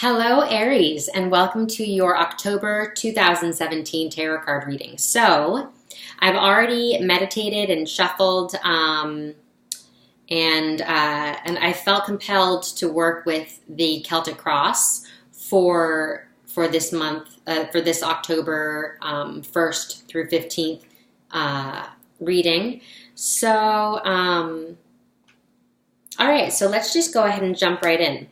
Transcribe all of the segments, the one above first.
Hello, Aries, and welcome to your October 2017 tarot card reading. So, I've already meditated and shuffled, and I felt compelled to work with the Celtic Cross for this month, for this October 1st through 15th reading. So, all right, so let's just go ahead and jump right in.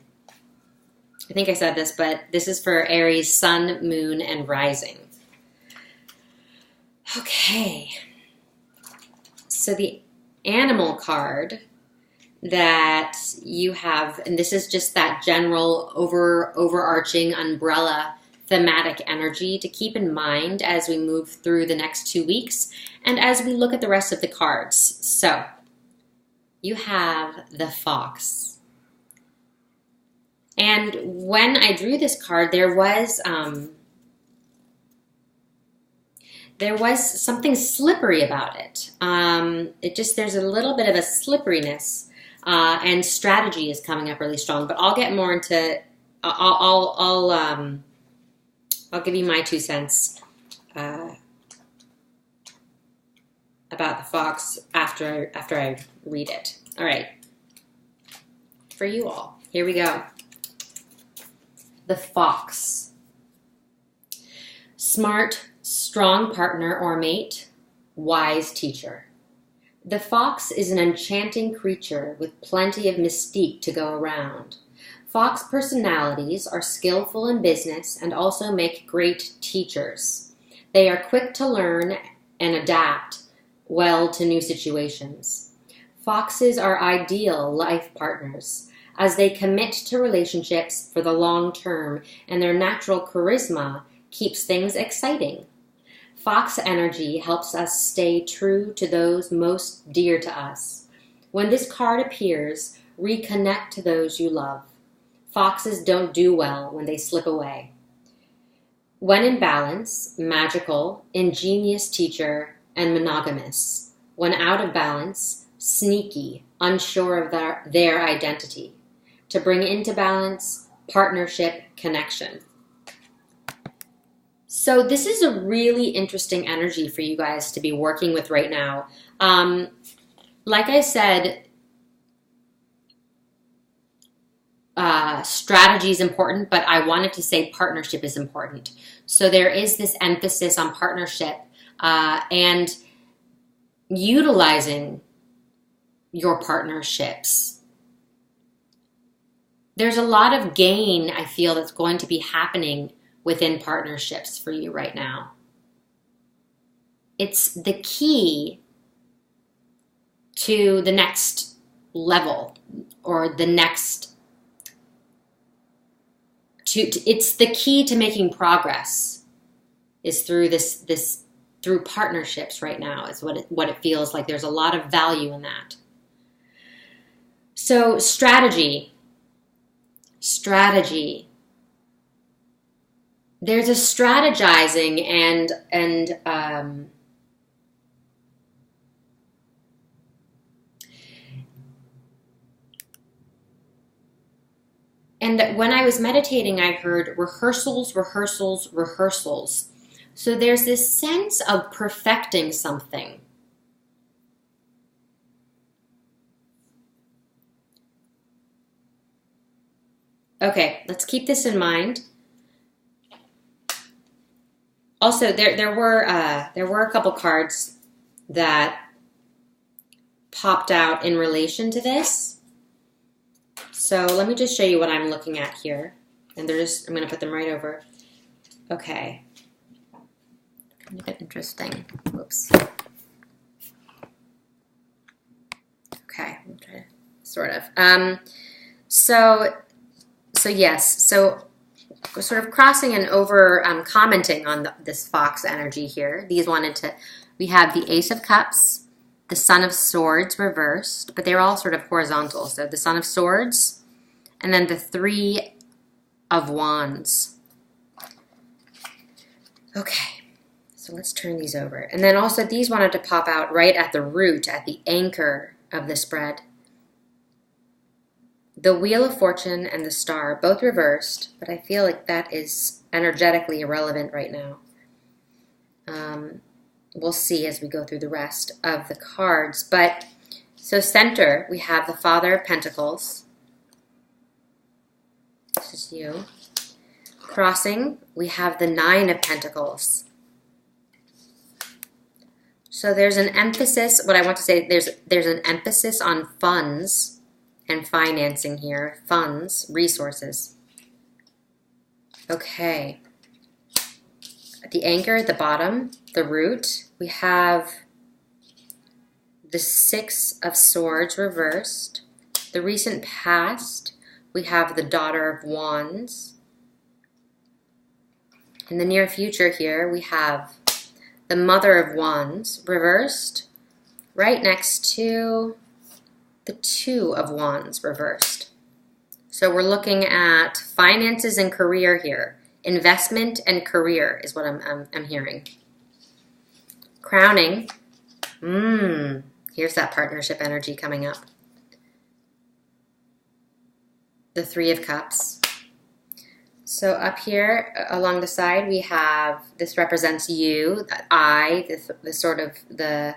I think I said this, but this is for Aries, Sun, Moon, and Rising. Okay. So the animal card that you have, and this is just that general overarching umbrella thematic energy to keep in mind as we move through the next 2 weeks and as we look at the rest of the cards. So you have the Fox. And when I drew this card, there was something slippery about it. There's a little bit of a slipperiness, and strategy is coming up really strong. But I'll get more into. I'll give you my 2 cents about the Fox after I read it. All right, for you all, here we go. The Fox. Smart, strong partner or mate, wise teacher. The fox is an enchanting creature with plenty of mystique to go around. Fox personalities are skillful in business and also make great teachers. They are quick to learn and adapt well to new situations. Foxes are ideal life partners, as they commit to relationships for the long term, and their natural charisma keeps things exciting. Fox energy helps us stay true to those most dear to us. When this card appears, reconnect to those you love. Foxes don't do well when they slip away. When in balance, magical, ingenious teacher, and monogamous. When out of balance, sneaky, unsure of their identity. To bring into balance, partnership, connection. So this is a really interesting energy for you guys to be working with right now. Like I said, strategy is important, but I wanted to say partnership is important. So there is this emphasis on partnership and utilizing your partnerships. There's a lot of gain, I feel, that's going to be happening within partnerships for you right now. It's the key to the next level, or the next, it's the key to making progress is through through partnerships right now is what it feels like. There's a lot of value in that. So strategy. There's a strategizing and when I was meditating, I heard rehearsals. So there's this sense of perfecting something. Okay, let's keep this in mind. Also, there were a couple cards that popped out in relation to this. So let me just show you what I'm looking at here, and I'm going to put them right over. Okay, kind of interesting. Whoops. Okay, I'll try to sort of. So yes, so sort of crossing and over commenting on this Fox energy here. We have the Ace of Cups, the Son of Swords reversed, but they're all sort of horizontal. So the Son of Swords, and then the Three of Wands. Okay, so let's turn these over. And then also these wanted to pop out right at the root, at the anchor of the spread. the Wheel of Fortune and the Star, both reversed, but I feel like that is energetically irrelevant right now. We'll see as we go through the rest of the cards. But so center, we have the Father of Pentacles. This is you. Crossing, we have the Nine of Pentacles. So there's an emphasis, what I want to say, there's an emphasis on funds and financing here. Funds, resources. Okay. At the anchor at the bottom, the Root, we have the Six of Swords reversed. The recent past, we have the Daughter of Wands. In the near future here, we have the Mother of Wands reversed, right next to the Two of Wands reversed. So we're looking at finances and career here. Investment and career is what I'm hearing. Crowning. Here's that partnership energy coming up. The Three of Cups. So up here along the side we have, this represents you, the sort of the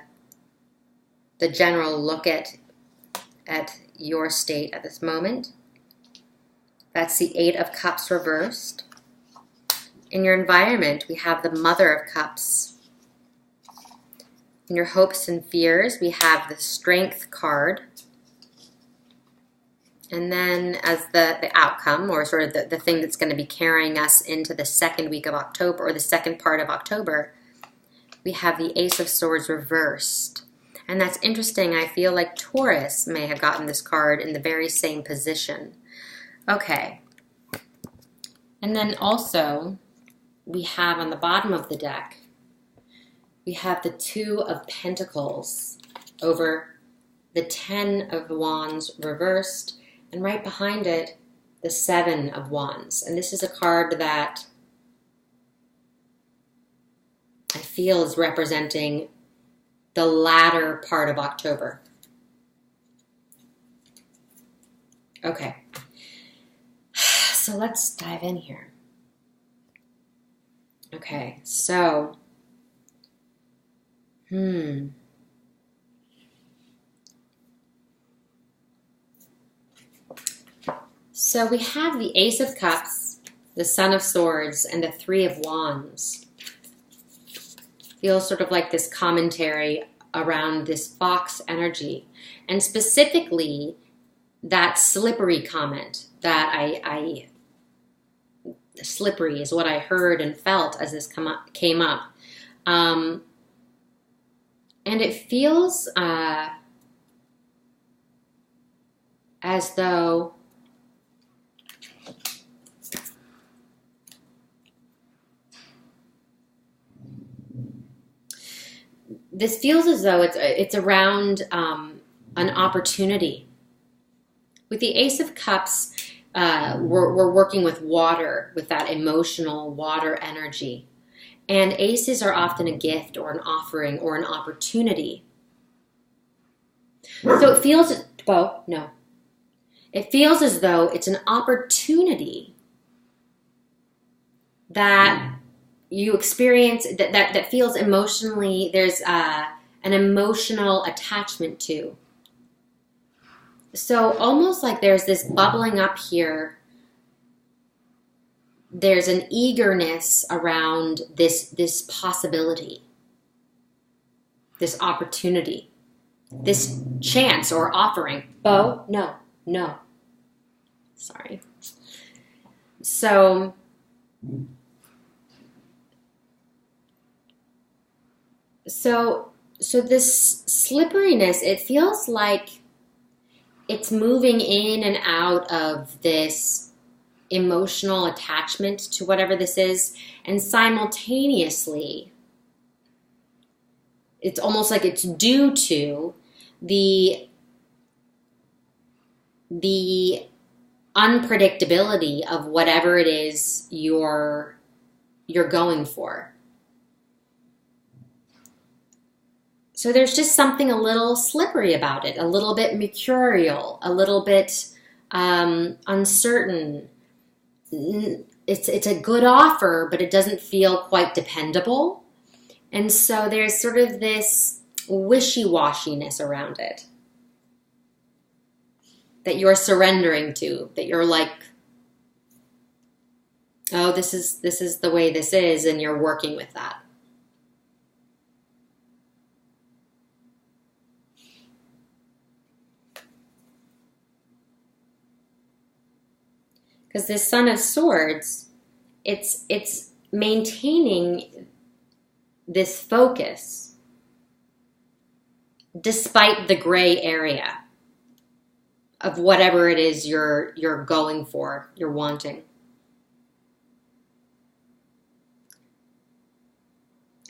general look at your state at this moment. That's the Eight of Cups reversed. In your environment, we have the Mother of Cups. In your hopes and fears, we have the Strength card. And then as the outcome, or sort of the thing that's going to be carrying us into the second week of October, or the second part of October, we have the Ace of Swords reversed. And that's interesting. I feel like Taurus may have gotten this card in the very same position. Okay. And then also, we have on the bottom of the deck, we have the Two of Pentacles over the Ten of Wands reversed, and right behind it, the Seven of Wands. And this is a card that I feel is representing the latter part of October. Okay, so let's dive in here. Okay, so, So we have the Ace of Cups, the Son of Swords, and the Three of Wands. Feels sort of like this commentary around this fox energy. And specifically, that slippery comment that slippery is what I heard and felt as this came up. And it feels as though this feels as though it's around an opportunity. With the Ace of Cups, we're working with water, with that emotional water energy. And aces are often a gift or an offering or an opportunity. So it feels, it feels as though it's an opportunity that you experience that feels emotionally, there's an emotional attachment to. So almost like there's this bubbling up here. There's an eagerness around this possibility, this opportunity, this chance or offering. No. Sorry. So this slipperiness, it feels like it's moving in and out of this emotional attachment to whatever this is, and simultaneously it's almost like it's due to the unpredictability of whatever it is you're going for. So there's just something a little slippery about it, a little bit mercurial, a little bit uncertain. It's a good offer, but it doesn't feel quite dependable. And so there's sort of this wishy-washiness around it that you're surrendering to, that you're like, oh, this is the way this is, and you're working with that. Because this Son of Swords, it's maintaining this focus despite the gray area of whatever it is you're going for, you're wanting.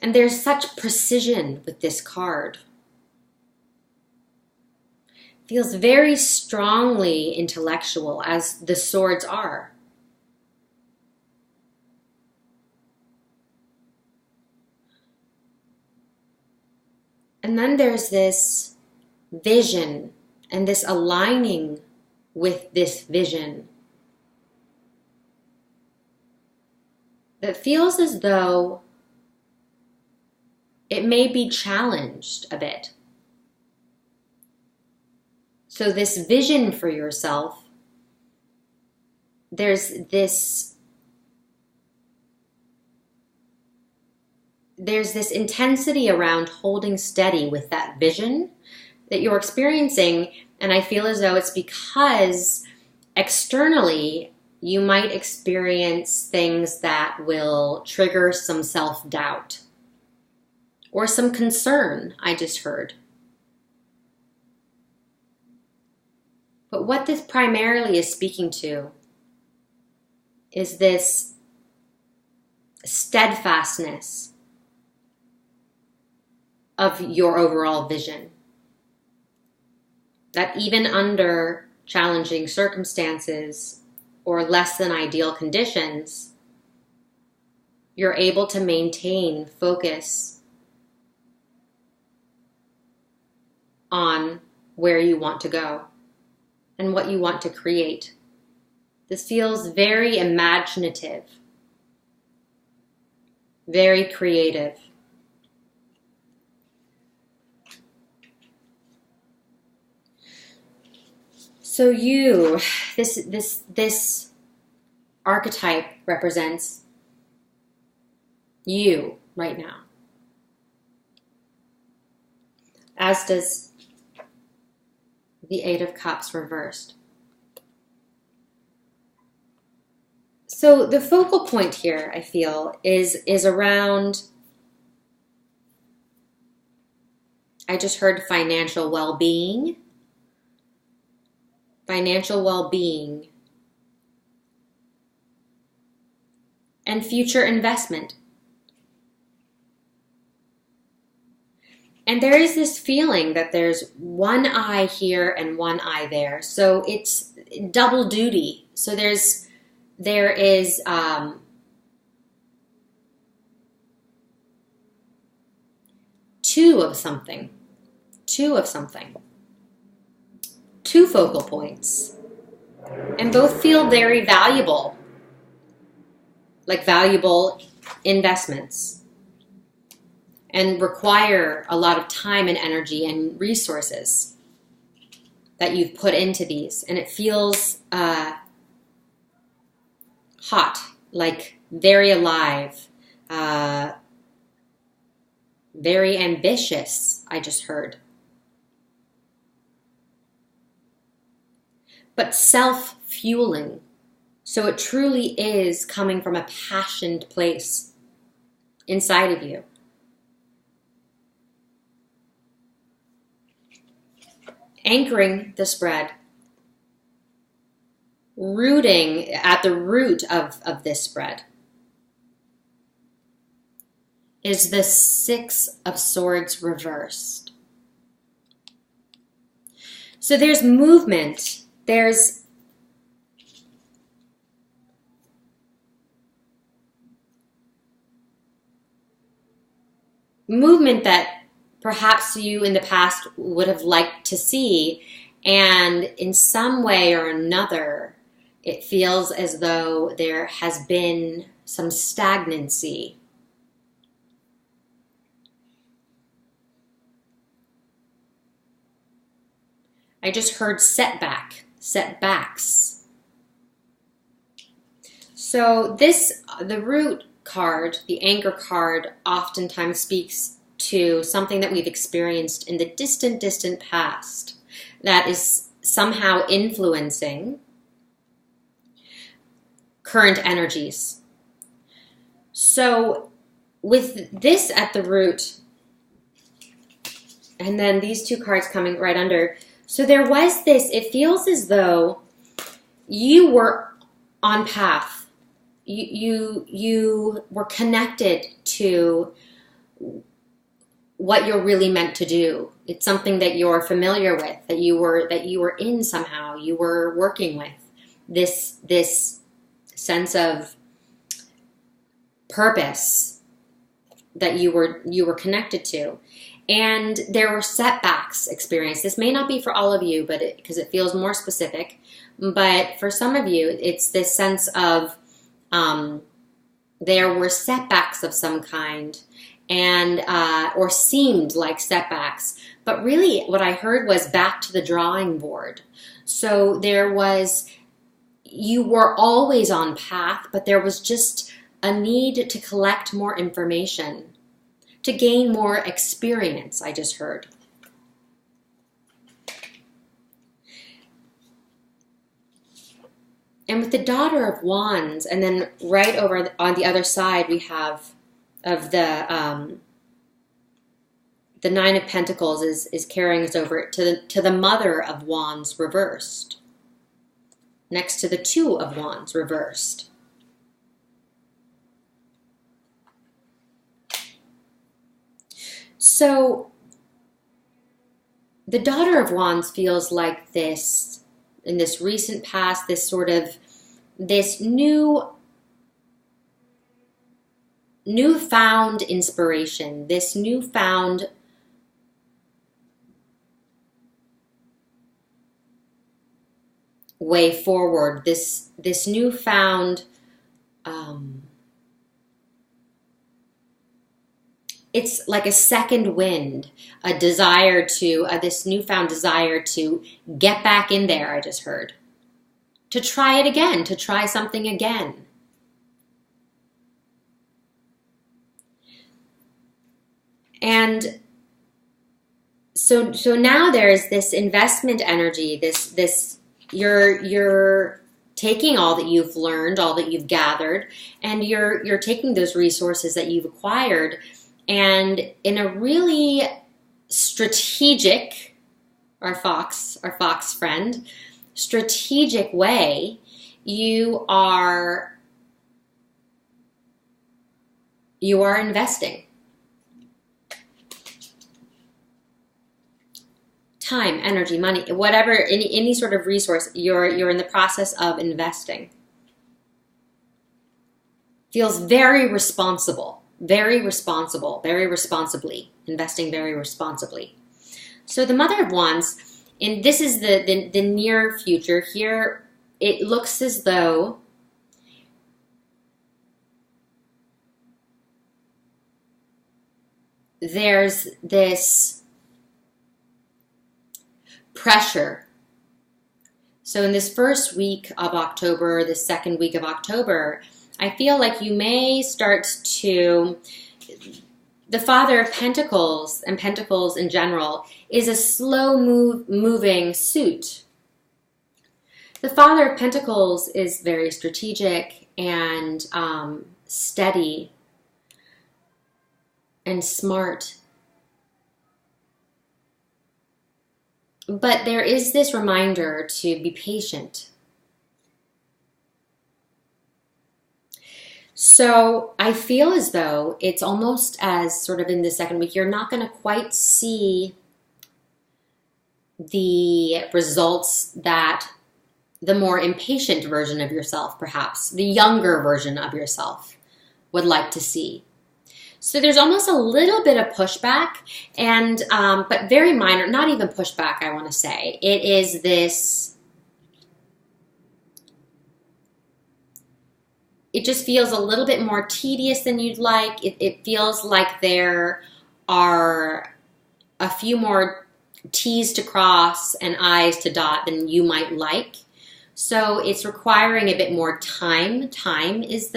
And there's such precision with this card. Feels very strongly intellectual, as the swords are. And then there's this vision and this aligning with this vision that feels as though it may be challenged a bit. So this vision for yourself, there's this intensity around holding steady with that vision that you're experiencing, and I feel as though it's because externally you might experience things that will trigger some self-doubt or some concern, I just heard. But what this primarily is speaking to is this steadfastness of your overall vision. That even under challenging circumstances or less than ideal conditions, you're able to maintain focus on where you want to go and what you want to create. This feels very imaginative, very creative. So you, this archetype represents you right now, as does the Eight of Cups reversed. So the focal point here, I feel, is around, I just heard financial well-being. Financial well-being and future investment. And there is this feeling that there's one eye here and one eye there. So it's double duty. So there is two of something. Two focal points. And both feel very valuable. Like valuable investments. And require a lot of time and energy and resources that you've put into these. And it feels hot, like very alive, very ambitious, I just heard. But self-fueling. So it truly is coming from a passionate place inside of you. Anchoring the spread, rooting at the root of this spread is the Six of Swords reversed. So there's movement, there's movement that perhaps you in the past would have liked to see, And in some way or another, it feels as though there has been some stagnancy. I just heard setbacks. So the root card, the anger card, oftentimes speaks to something that we've experienced in the distant, distant past that is somehow influencing current energies. So with this at the root, and then these two cards coming right under, so there was this, it feels as though you were on path. You were connected to what you're really meant to do. It's something that you're familiar with, that you were in somehow. You were working with this sense of purpose that you were connected to. And there were setbacks experienced. This may not be for all of you, but because it feels more specific. But for some of you, it's this sense of there were setbacks of some kind, and or seemed like setbacks. But really, what I heard was back to the drawing board. So you were always on path, but there was just a need to collect more information, to gain more experience, I just heard. And with the Daughter of Wands, and then right over on the other side, we have of the Nine of Pentacles is carrying us over to the Mother of Wands reversed, next to the Two of Wands reversed. So the Daughter of Wands feels like this, in this recent past, this newfound inspiration, this newfound way forward, this newfound it's like a second wind, a desire to, this newfound desire to get back in there, I just heard. To try it again, to try something again. And so now there's this investment energy, you're taking all that you've learned, all that you've gathered, and you're taking those resources that you've acquired, and in a really strategic, our fox friend, strategic way, you are investing. Time, energy, money, whatever, any sort of resource, you're in the process of investing. Feels very responsible. Very responsibly, investing very responsibly. So the Mother of Wands, and this is the near future here, it looks as though there's this pressure. So in this first week of October, the second week of October, I feel like you may start to, the Father of Pentacles and Pentacles in general is a slow moving suit. The Father of Pentacles is very strategic and steady and smart. But there is this reminder to be patient. So I feel as though it's almost as sort of in the second week, you're not going to quite see the results that the more impatient version of yourself, perhaps, the younger version of yourself would like to see. So there's almost a little bit of pushback, and but very minor, not even pushback, I want to say. It is this, it just feels a little bit more tedious than you'd like. It feels like there are a few more T's to cross and I's to dot than you might like. So it's requiring a bit more time. Time is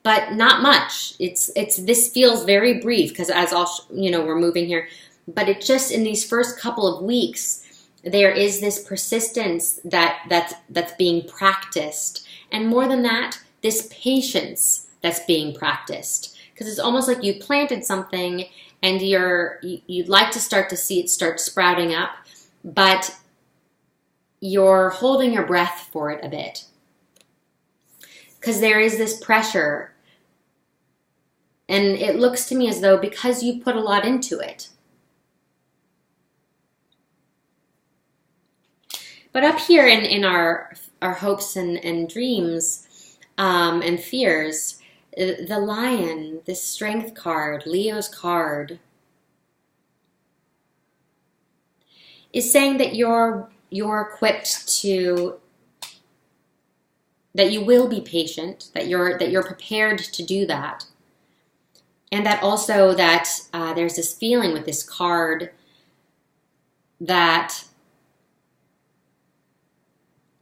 but not much. This feels very brief because as we're moving here, but it just in these first couple of weeks, there is this persistence that's being practiced. And more than that, this patience that's being practiced. Because it's almost like you planted something and you'd like to start to see it start sprouting up, but you're holding your breath for it a bit. Because there is this pressure. And it looks to me as though because you put a lot into it. But up here in our hopes and dreams and fears, the lion, this strength card, Leo's card, is saying that you're equipped to, that you will be patient, that you're prepared to do that. And that also that there's this feeling with this card that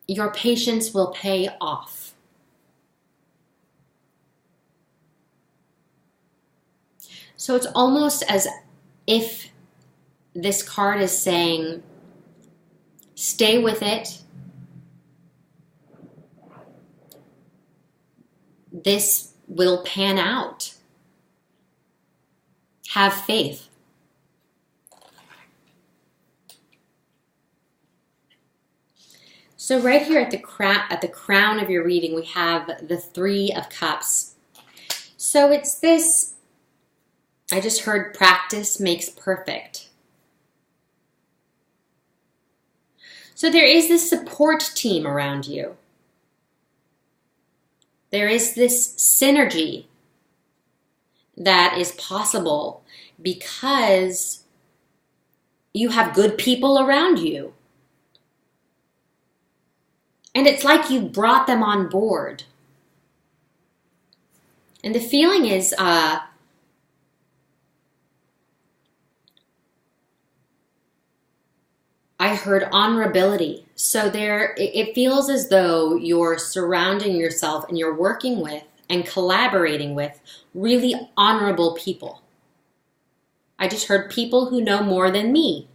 your patience will pay off. So it's almost as if this card is saying, stay with it. This will pan out. Have faith. So right here at the crown of your reading, we have the Three of Cups. So it's this, I just heard practice makes perfect. So there is this support team around you. There is this synergy that is possible because you have good people around you. And it's like you brought them on board. And the feeling is, I heard honorability. So it feels as though you're surrounding yourself and you're working with and collaborating with really honorable people. I just heard people who know more than me.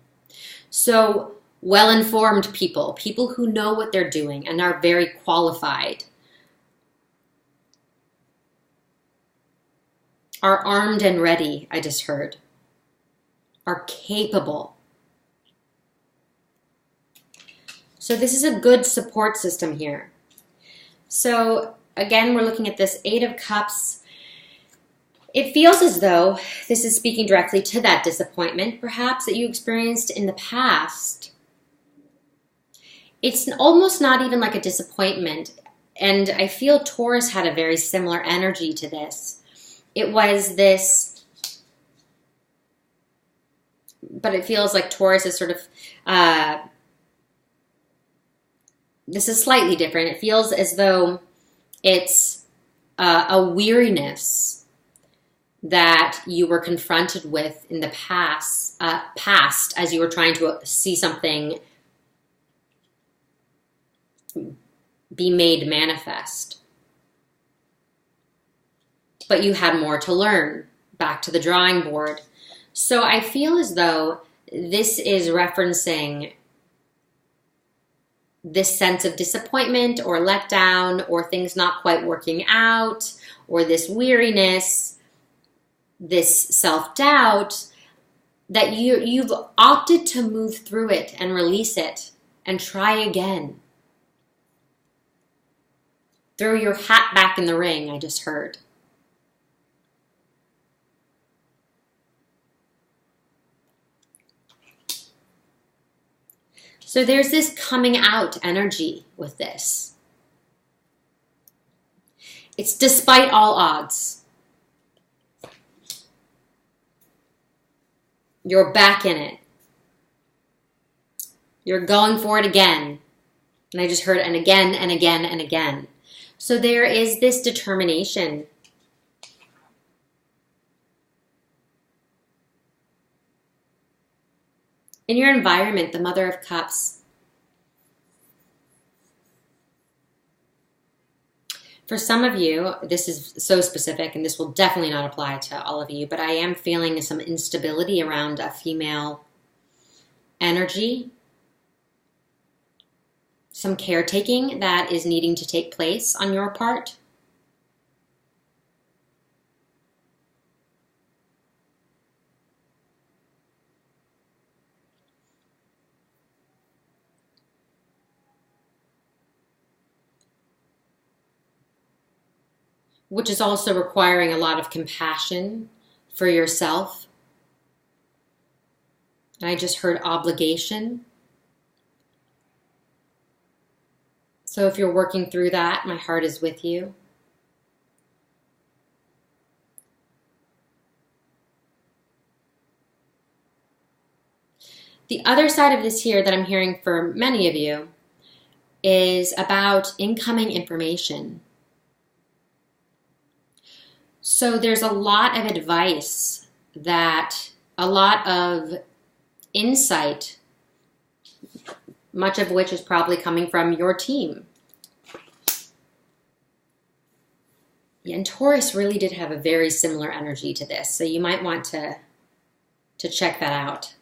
So well-informed people, people who know what they're doing and are very qualified, are armed and ready, I just heard, are capable. So this is a good support system here. So again, we're looking at this Eight of Cups. It feels as though this is speaking directly to that disappointment, perhaps, that you experienced in the past. It's almost not even like a disappointment. And I feel Taurus had a very similar energy to this. It was this, but it feels like Taurus is sort of, this is slightly different. It feels as though it's a weariness that you were confronted with in the past as you were trying to see something be made manifest. But you had more to learn, back to the drawing board. So I feel as though this is referencing this sense of disappointment or letdown or things not quite working out or this weariness, this self-doubt, that you've opted to move through it and release it and try again. Throw your hat back in the ring, I just heard. So there's this coming out energy with this. It's despite all odds. You're back in it. You're going for it again. And I just heard and again and again and again. So there is this determination. In your environment, the Mother of Cups. For some of you, this is so specific, and this will definitely not apply to all of you, but I am feeling some instability around a female energy. Some caretaking that is needing to take place on your part. Which is also requiring a lot of compassion for yourself. And I just heard obligation. So if you're working through that, my heart is with you. The other side of this here that I'm hearing for many of you is about incoming information. So there's a lot of advice, a lot of insight, much of which is probably coming from your team. Yeah, and Taurus really did have a very similar energy to this, so you might want to check that out.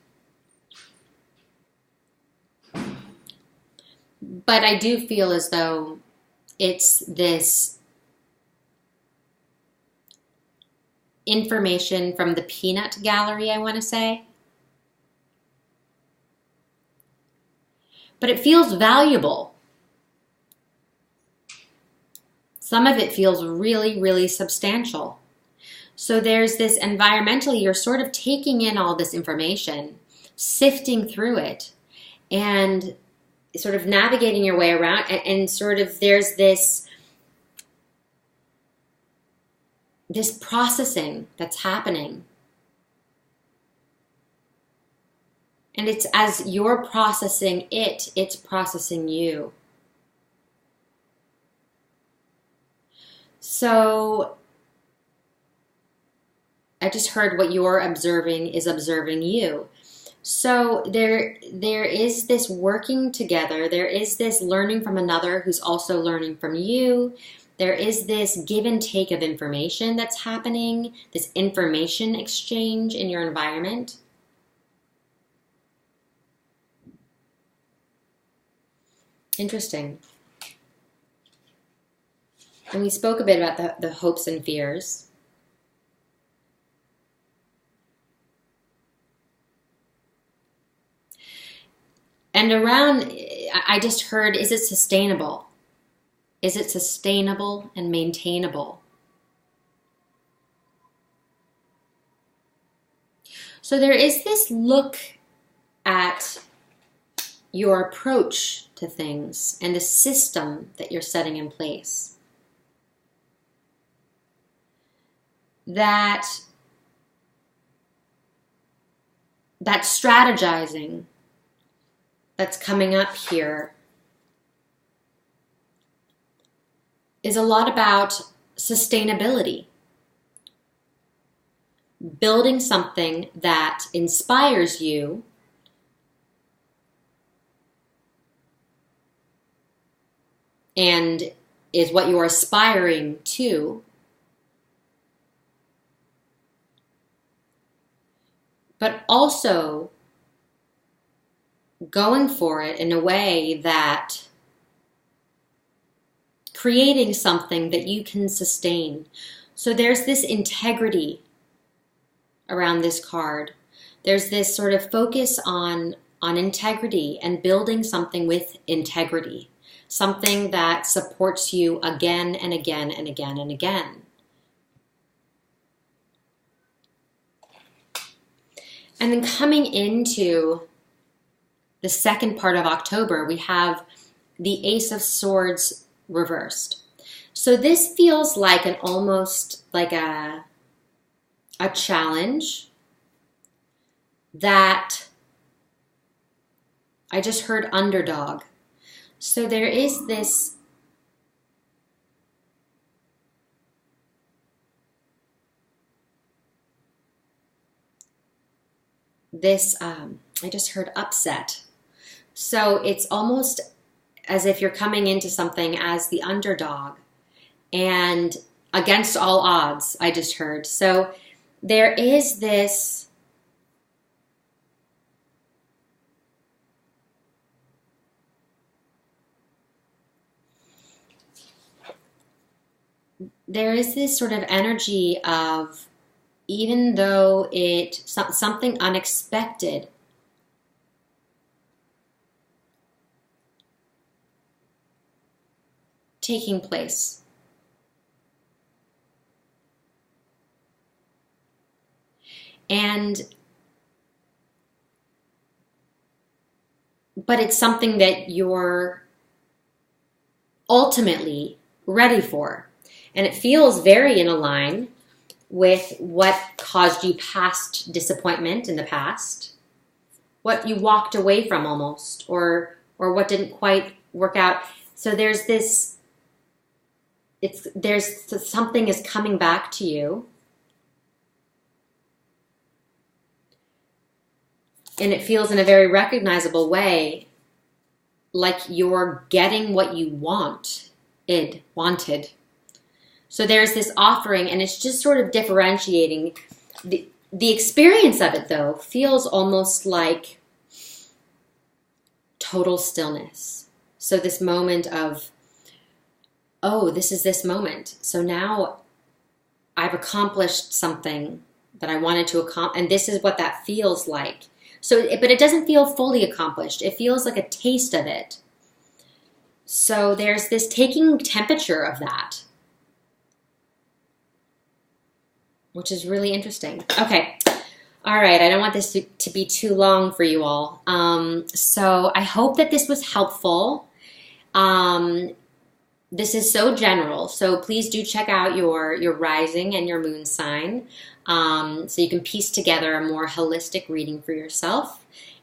But I do feel as though it's this information from the peanut gallery, I want to say. But it feels valuable. Some of it feels really, really substantial. So there's this environmentally, you're sort of taking in all this information, sifting through it, and sort of navigating your way around, and sort of there's this processing that's happening. And it's as you're processing it, it's processing you. So I just heard what you're observing is observing you. So there is this working together. There is this learning from another who's also learning from you. There is this give and take of information that's happening, this information exchange in your environment. Interesting. And we spoke a bit about the hopes and fears. And around, I just heard, is it sustainable? Is it sustainable and maintainable? So there is this look at your approach to things and the system that you're setting in place. That strategizing that's coming up here is a lot about sustainability. Building something that inspires you and is what you're aspiring to, but also going for it in a way that creating something that you can sustain. So there's this integrity around this card. There's this sort of focus on integrity and building something with integrity, something that supports you again and again and again and again. And then coming into the second part of October, we have the Ace of Swords reversed. So this feels like almost like a challenge, that I just heard underdog. So there is this I just heard upset. So it's almost as if you're coming into something as the underdog and against all odds, I just heard. So there is this sort of energy of, even though something unexpected taking place. But it's something that you're ultimately ready for. And it feels very in line with what caused you past disappointment in the past, what you walked away from almost, or what didn't quite work out. So there's this, something is coming back to you. And it feels in a very recognizable way like you're getting what you wanted. So there's this offering, and it's just sort of differentiating. The experience of it, though, feels almost like total stillness. So this moment of, oh, this is this moment. So now I've accomplished something that I wanted to accomplish, and this is what that feels like. So, but it doesn't feel fully accomplished. It feels like a taste of it. So there's this taking temperature of that, which is really interesting. Okay. All right. I don't want this to be too long for you all. So I hope that this was helpful. This is so general. So please do check out your rising and your moon sign. So you can piece together a more holistic reading for yourself.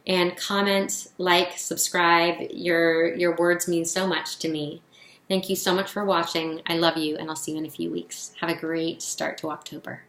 And comment, like, subscribe. Your words mean so much to me. Thank you so much for watching. I love you, and I'll see you in a few weeks. Have a great start to October.